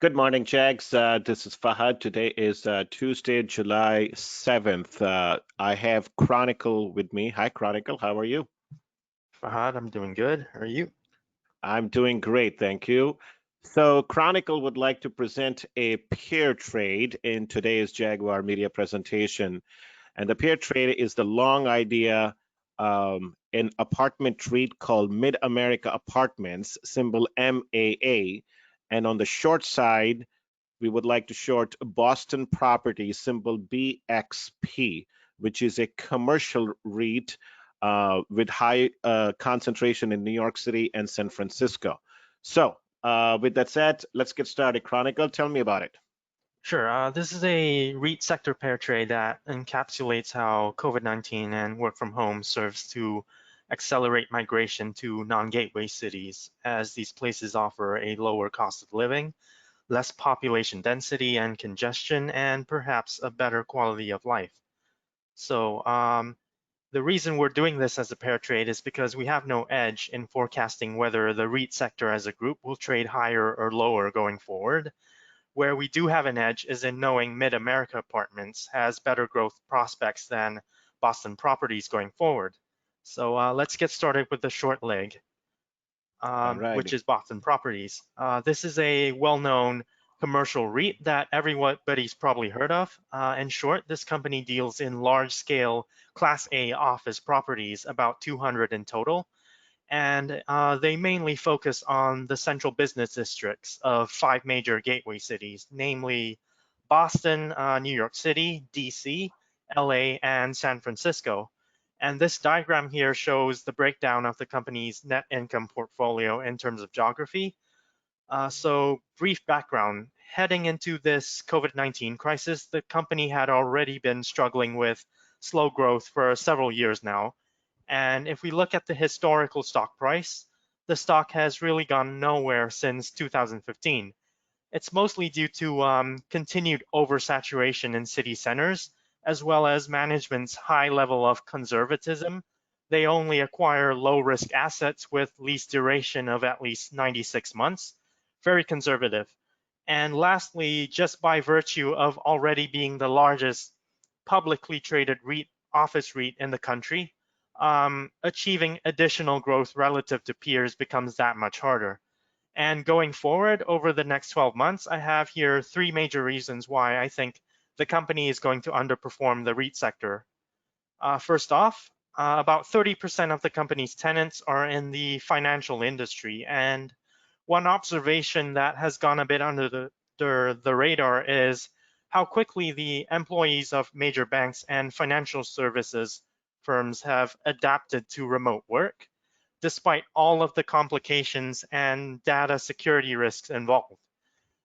Good morning, Jags. This is Fahad. Today is Tuesday, July 7th. I have Chronicle with me. Hi, Chronicle. How are you? Fahad, I'm doing good. How are you? I'm doing great, thank you. So, Chronicle would like to present a pair trade in today's Jaguar media presentation. And the pair trade is the long idea in apartment REIT called Mid America Apartments, symbol MAA. And on the short side, we would like to short Boston Properties, symbol BXP, which is a commercial REIT with high concentration in New York City and San Francisco. So, with that said, let's get started. Chronicle, tell me about it. Sure. This is a REIT sector pair trade that encapsulates how COVID-19 and work from home serves to accelerate migration to non-gateway cities, as these places offer a lower cost of living, less population density and congestion, and perhaps a better quality of life. So, the reason we're doing this as a pair trade is because we have no edge in forecasting whether the REIT sector as a group will trade higher or lower going forward. Where we do have an edge is in knowing Mid America Apartments has better growth prospects than Boston Properties going forward. So let's get started with the short leg, All which righty. is Boston Properties. This is a well-known commercial REIT that everybody's probably heard of. In short, this company deals in large-scale Class A office properties, about 200 in total, and they mainly focus on the central business districts of 5 major gateway cities, namely Boston, New York City, DC, LA, and San Francisco. And this diagram here shows the breakdown of the company's net income portfolio in terms of geography. So brief background, heading into this COVID-19 crisis, the company had already been struggling with slow growth for several years now. And if we look at the historical stock price, the stock has really gone nowhere since 2015. It's mostly due to continued oversaturation in city centers, as well as management's high level of conservatism. They only acquire low risk assets with lease duration of at least 96 months, very conservative. And lastly, just by virtue of already being the largest publicly traded REIT, office REIT in the country, achieving additional growth relative to peers becomes that much harder. And going forward over the next 12 months, I have here 3 major reasons why I think the company is going to underperform the REIT sector. First off, about 30% of the company's tenants are in the financial industry. And one observation that has gone a bit under the radar is how quickly the employees of major banks and financial services firms have adapted to remote work, despite all of the complications and data security risks involved.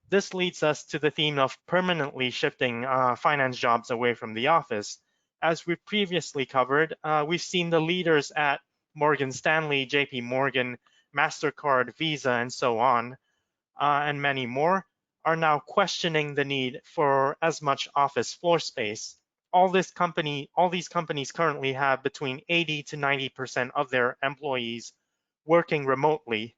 This leads us to the theme of permanently shifting finance jobs away from the office. As we previously covered, we've seen the leaders at Morgan Stanley, JP Morgan, MasterCard, Visa, and so on, and many more, are now questioning the need for as much office floor space. All these companies currently have between 80 to 90% of their employees working remotely.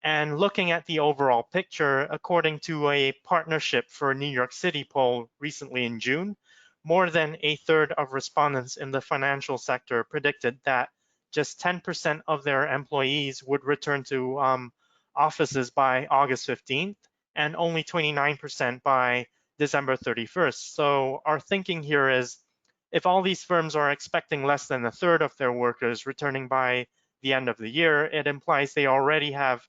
And looking at the overall picture, according to a Partnership for New York City poll recently in June, more than a third of respondents in the financial sector predicted that just 10% of their employees would return to offices by August 15th and only 29% by December 31st. So our thinking here is if all these firms are expecting less than a third of their workers returning by the end of the year, it implies they already have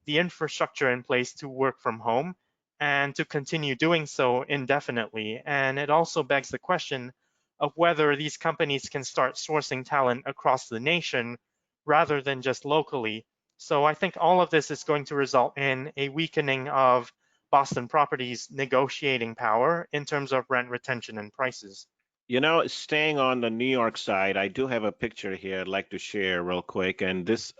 the infrastructure in place to work from home and to continue doing so indefinitely. And it also begs the question of whether these companies can start sourcing talent across the nation rather than just locally. So I think all of this is going to result in a weakening of Boston Properties' negotiating power in terms of rent retention and prices. Staying on the New York side, I do have a picture here I'd like to share real quick. And this,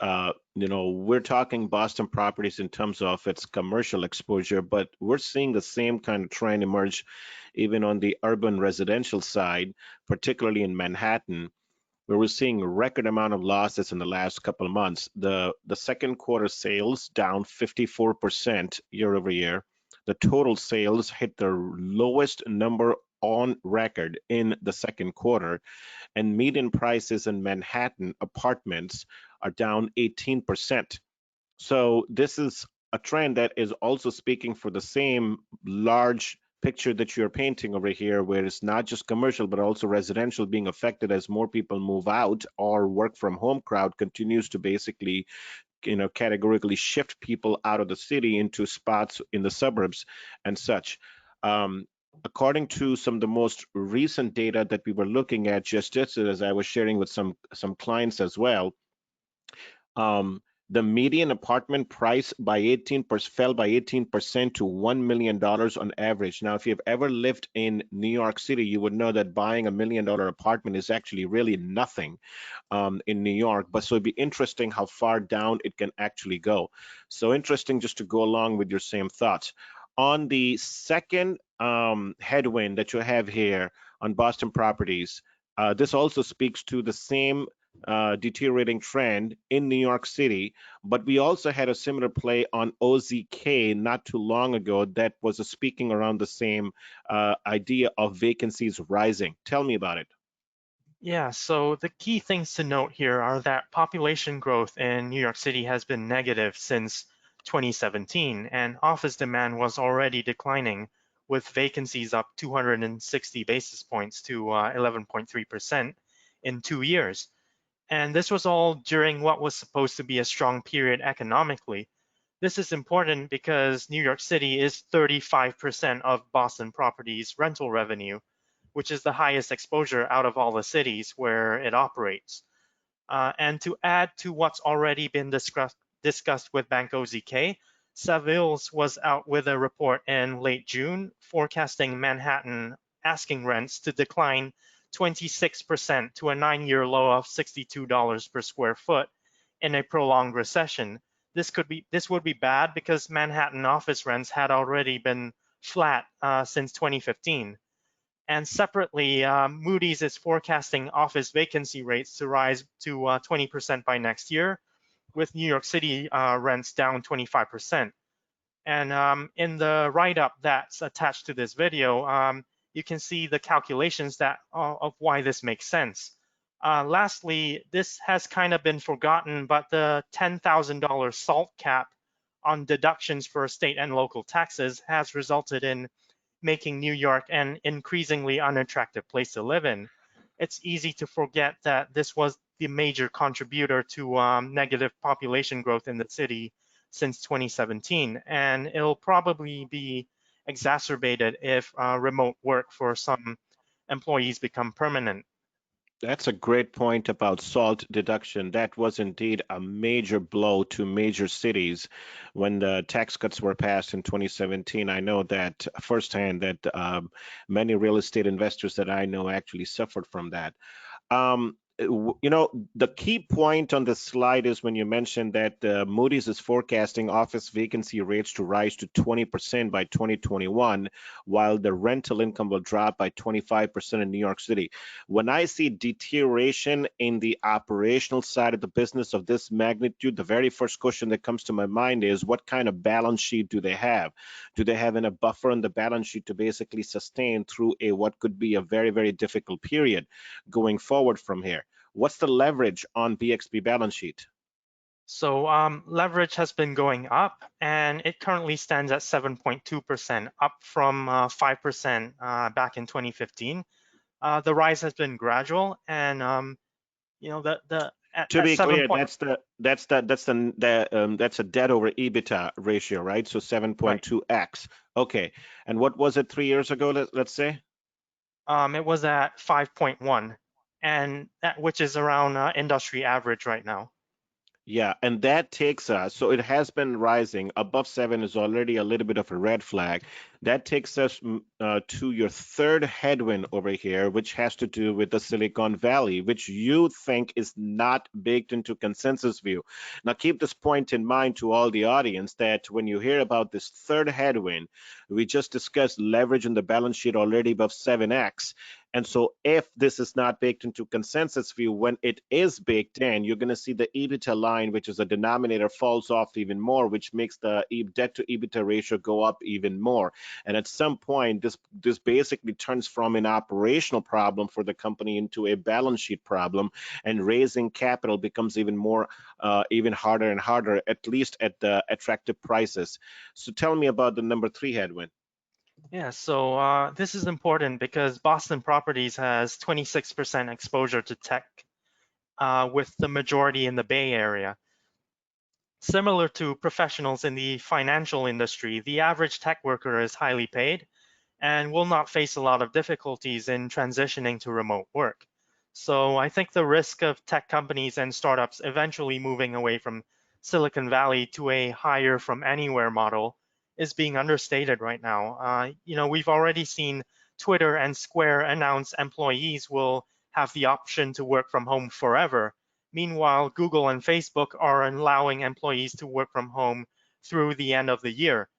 we're talking Boston Properties in terms of its commercial exposure, but we're seeing the same kind of trend emerge even on the urban residential side, particularly in Manhattan, where we're seeing a record amount of losses in the last couple of months. The second quarter sales down 54% year over year. the total sales hit the lowest number on record in the second quarter, and median prices in Manhattan apartments are down 18%. So this is a trend that is also speaking for the same large picture that you're painting over here, where it's not just commercial, but also residential being affected as more people move out, or work from home crowd continues to basically, categorically shift people out of the city into spots in the suburbs and such. Um, According to some of the most recent data that we were looking at just as I was sharing with some clients as well, um, the median apartment price by 18% fell by 18% to $1 million on average. Now, if you've ever lived in New York City, you would know that buying $1 million apartment is actually really nothing in New York. But so it'd be interesting how far down it can actually go. So interesting, just to go along with your same thoughts. On the second headwind that you have here on Boston properties, this also speaks to the same deteriorating trend in New York City, but we also had a similar play on OZK not too long ago that was speaking around the same idea of vacancies rising. Tell me about it. Yeah, so the key things to note here are that population growth in New York City has been negative since 2017, and office demand was already declining, with vacancies up 260 basis points to 11.3% in 2 years. And this was all during what was supposed to be a strong period economically. This is important because New York City is 35% of Boston Properties' rental revenue, which is the highest exposure out of all the cities where it operates. And to add to what's already been discussed with Bank OZK, Savills was out with a report in late June forecasting Manhattan asking rents to decline 26% to a 9-year low of $62 per square foot in a prolonged recession. This would be bad because Manhattan office rents had already been flat since 2015. And separately, Moody's is forecasting office vacancy rates to rise to 20% by next year, with New York City rents down 25%. And in the write-up that's attached to this video, you can see the calculations of why this makes sense. Lastly, this has kind of been forgotten, but the $10,000 SALT cap on deductions for state and local taxes has resulted in making New York an increasingly unattractive place to live in. It's easy to forget that this was the major contributor to negative population growth in the city since 2017, and it'll probably be exacerbated if remote work for some employees become permanent. That's a great point about SALT deduction. That was indeed a major blow to major cities when the tax cuts were passed in 2017. I know that firsthand that many real estate investors that I know actually suffered from that. The key point on this slide is when you mentioned that Moody's is forecasting office vacancy rates to rise to 20% by 2021, while the rental income will drop by 25% in New York City. When I see deterioration in the operational side of the business of this magnitude, the very first question that comes to my mind is what kind of balance sheet do they have? Do they have a buffer on the balance sheet to basically sustain through what could be a very, very difficult period going forward from here? What's the leverage on BXP balance sheet? So leverage has been going up, and it currently stands at 7.2%, up from 5% back in 2015. The rise has been gradual, and the To at be 7 clear, point, that's a debt over EBITDA ratio, right? So right. 7.2x. Okay. And what was it 3 years ago? Let's say. It was at 5.1, and which is around industry average right now. Yeah, and that takes us, so it has been rising. Above 7 is already a little bit of a red flag. That takes us to your third headwind over here, which has to do with the Silicon Valley, which you think is not baked into consensus view. Now, keep this point in mind to all the audience that when you hear about this third headwind, we just discussed leverage in the balance sheet already above 7x. And so if this is not baked into consensus view, when it is baked in, you're going to see the EBITDA line, which is a denominator, falls off even more, which makes the debt to EBITDA ratio go up even more. And at some point, this basically turns from an operational problem for the company into a balance sheet problem, and raising capital becomes even more, even harder and harder, at least at the attractive prices. So tell me about the number three headwind. Yeah, so this is important because Boston Properties has 26% exposure to tech, with the majority in the Bay Area. Similar to professionals in the financial industry, the average tech worker is highly paid and will not face a lot of difficulties in transitioning to remote work. So I think the risk of tech companies and startups eventually moving away from Silicon Valley to a hire from anywhere model is being understated right now. We've already seen Twitter and Square announce employees will have the option to work from home forever. Meanwhile, Google and Facebook are allowing employees to work from home through the end of the year.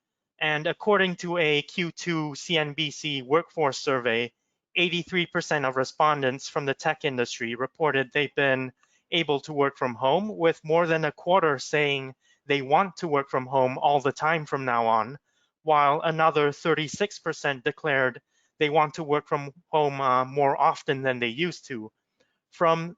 And according to a Q2 CNBC workforce survey, 83% of respondents from the tech industry reported they've been able to work from home, with more than a quarter saying they want to work from home all the time from now on, while another 36% declared they want to work from home more often than they used to.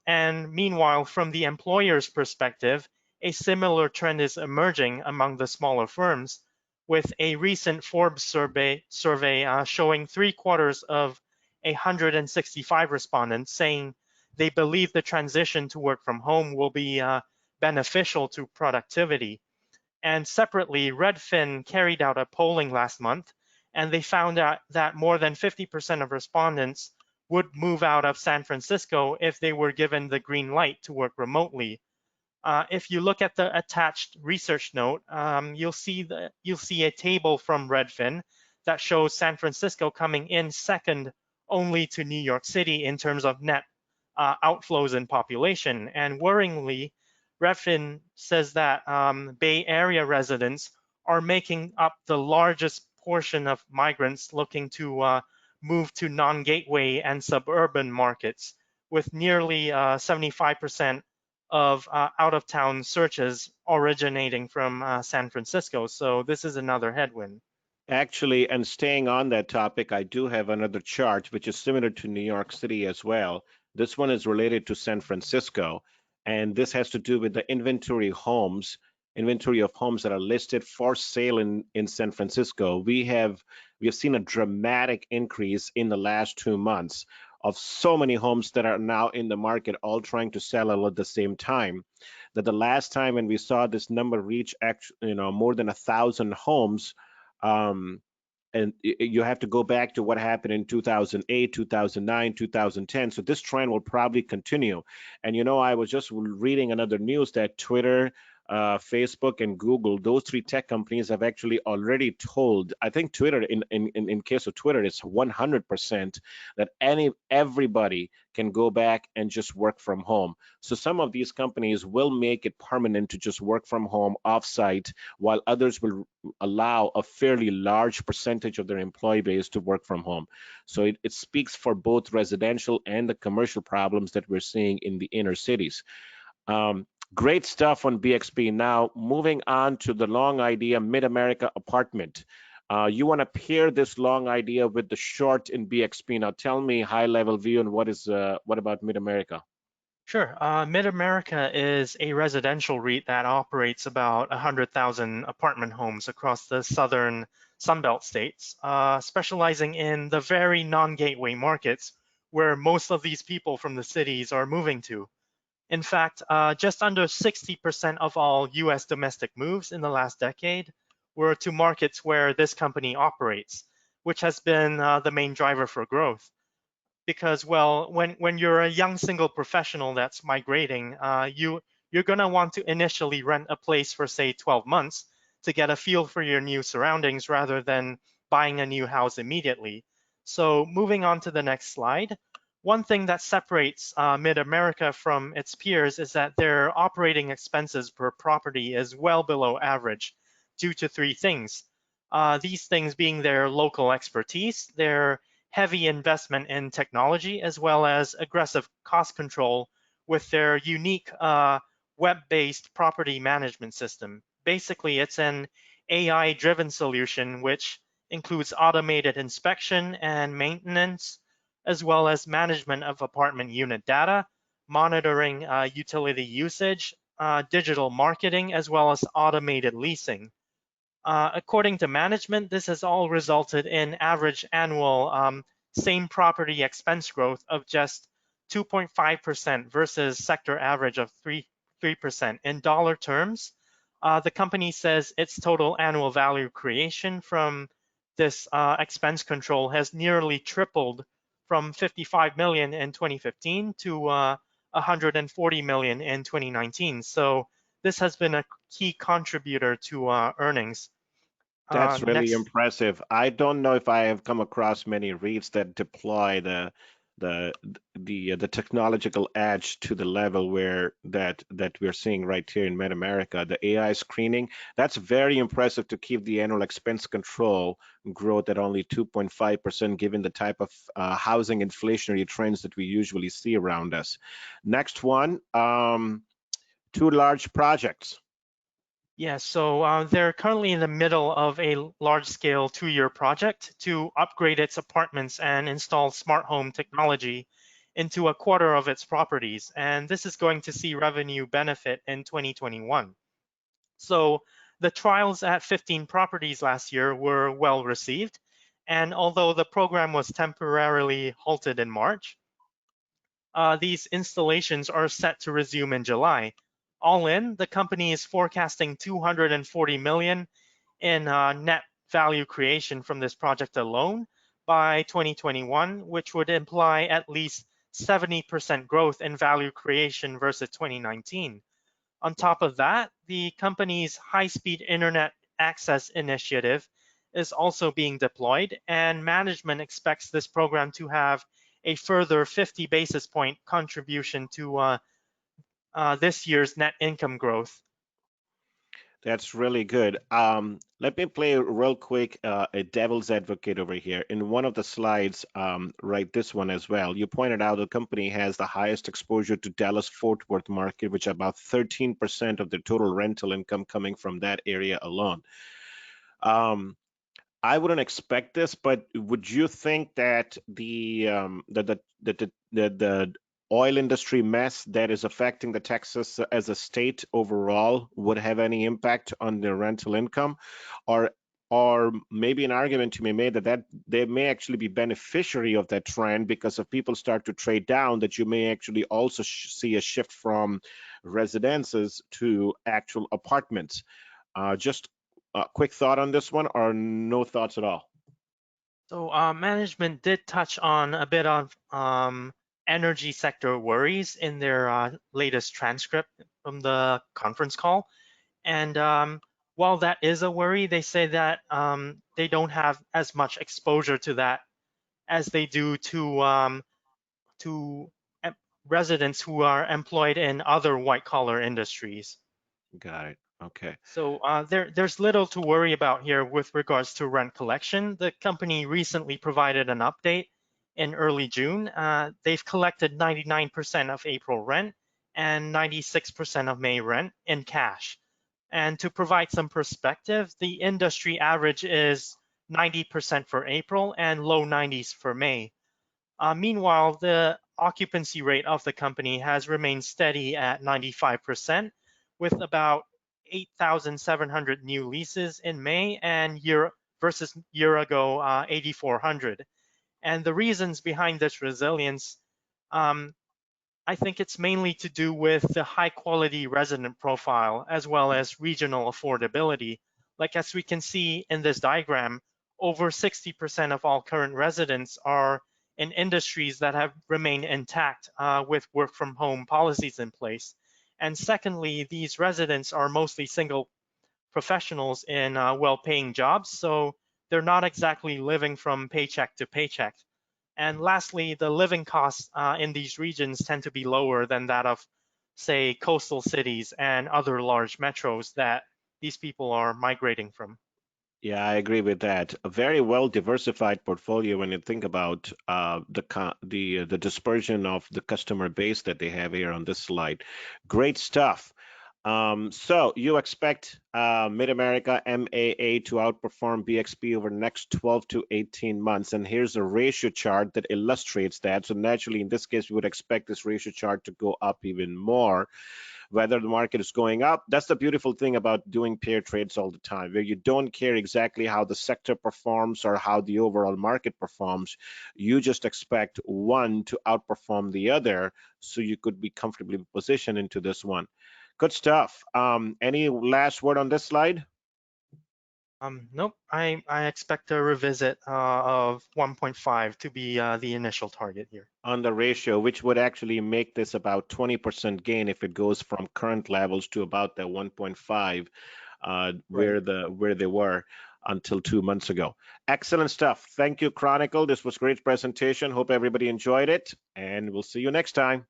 Meanwhile, from the employer's perspective, a similar trend is emerging among the smaller firms, with a recent Forbes survey showing 3/4 of 165 respondents saying they believe the transition to work from home will be beneficial to productivity. And separately, Redfin carried out a polling last month, and they found out that more than 50% of respondents would move out of San Francisco if they were given the green light to work remotely. If you look at the attached research note, you'll see a table from Redfin that shows San Francisco coming in second only to New York City in terms of net outflows in population. And worryingly, Redfin says that Bay Area residents are making up the largest portion of migrants looking to move to non-gateway and suburban markets, with nearly 75% of out-of-town searches originating from San Francisco. So this is another headwind. Actually, and staying on that topic, I do have another chart which is similar to New York City as well. This one is related to San Francisco, and this has to do with the inventory of homes that are listed for sale in San Francisco. We have seen a dramatic increase in the last 2 months of so many homes that are now in the market, all trying to sell all at the same time. That the last time when we saw this number reach more than 1,000 homes, um, and you have to go back to what happened in 2008, 2009, 2010. So this trend will probably continue. And I was just reading another news that Twitter, Facebook, and Google, those three tech companies have actually already told, I think Twitter, in case of Twitter, it's 100% that everybody can go back and just work from home. So some of these companies will make it permanent to just work from home offsite, while others will allow a fairly large percentage of their employee base to work from home. So it speaks for both residential and the commercial problems that we're seeing in the inner cities. Um, Great stuff on BXP. Now, moving on to the long idea, Mid America Apartment. You want to pair this long idea with the short in BXP. Now, tell me high level view and what about Mid America? Sure. Mid America is a residential REIT that operates about 100,000 apartment homes across the southern Sunbelt states, specializing in the very non-gateway markets where most of these people from the cities are moving to. In fact, just under 60% of all US domestic moves in the last decade were to markets where this company operates, which has been the main driver for growth. Because, well, when you're a young single professional that's migrating, you're gonna want to initially rent a place for say 12 months to get a feel for your new surroundings rather than buying a new house immediately. So moving on to the next slide, one thing that separates Mid America from its peers is that their operating expenses per property is well below average due to three things. These things being their local expertise, their heavy investment in technology, as well as aggressive cost control with their unique web-based property management system. Basically, it's an AI-driven solution which includes automated inspection and maintenance, as well as management of apartment unit data, monitoring utility usage, digital marketing, as well as automated leasing. According to management, this has all resulted in average annual same property expense growth of just 2.5% versus sector average of 3%. In dollar terms, the company says its total annual value creation from this expense control has nearly tripled from 55 million in 2015 to 140 million in 2019. So this has been a key contributor to earnings. That's really Next, impressive. I don't know if I have come across many REITs that deploy the the technological edge to the level where that we're seeing right here in Mid America. The AI screening, that's very impressive to keep the annual expense control growth at only 2.5%, given the type of housing inflationary trends that we usually see around us. Next one, two large projects. yeah, so they're currently in the middle of a large-scale 2-year project to upgrade its apartments and install smart home technology into a quarter of its properties, and this is going to see revenue benefit in 2021. So the trials at 15 properties last year were well received, and although the program was temporarily halted in March, these installations are set to resume in July. All in, the company is forecasting 240 million in net value creation from this project alone by 2021, which would imply at least 70% growth in value creation versus 2019. On top of that, the company's high-speed internet access initiative is also being deployed, and management expects this program to have a further 50 basis point contribution to this year's net income growth. That's really good. Let me play real quick a devil's advocate over here. In one of the slides, right, this one as well, you pointed out the company has the highest exposure to Dallas-Fort Worth market, which about 13% of the total rental income coming from that area alone. I wouldn't expect this, but would you think that the oil industry mess that is affecting the Texas as a state overall would have any impact on the rental income, or maybe an argument to be made that they may actually be beneficiary of that trend because if people start to trade down, that you may actually also see a shift from residences to actual apartments. Just a quick thought on this one, or no thoughts at all? So management did touch on a bit of energy sector worries in their latest transcript from the conference call. And while that is a worry, they say that they don't have as much exposure to that as they do to residents who are employed in other white-collar industries. Got it. Okay. So there's little to worry about here with regards to rent collection. The company recently provided an update in early June. They've collected 99% of April rent and 96% of May rent in cash. And to provide some perspective, the industry average is 90% for April and low 90s for May. Meanwhile, the occupancy rate of the company has remained steady at 95%, with about 8,700 new leases in May and versus year ago 8,400. And the reasons behind this resilience, I think it's mainly to do with the high quality resident profile as well as regional affordability. Like as we can see in this diagram, over 60% of all current residents are in industries that have remained intact with work from home policies in place. And secondly, these residents are mostly single professionals in well-paying jobs, so they're not exactly living from paycheck to paycheck. And lastly, the living costs in these regions tend to be lower than that of, say, coastal cities and other large metros that these people are migrating from. Yeah, I agree with that. A very well diversified portfolio when you think about the dispersion of the customer base that they have here on this slide. Great stuff. So you expect Mid America MAA to outperform BXP over the next 12 to 18 months. And here's a ratio chart that illustrates that. So naturally, in this case, we would expect this ratio chart to go up even more, whether the market is going up. That's the beautiful thing about doing pair trades all the time, where you don't care exactly how the sector performs or how the overall market performs. You just expect one to outperform the other, so you could be comfortably positioned into this one. Good stuff. Any last word on this slide? Nope, I expect a revisit of 1.5 to be the initial target here. On the ratio, which would actually make this about 20% gain if it goes from current levels to about the 1.5, Right. where they were until 2 months ago. Excellent stuff. Thank you, Chronicle. This was a great presentation. Hope everybody enjoyed it, and we'll see you next time.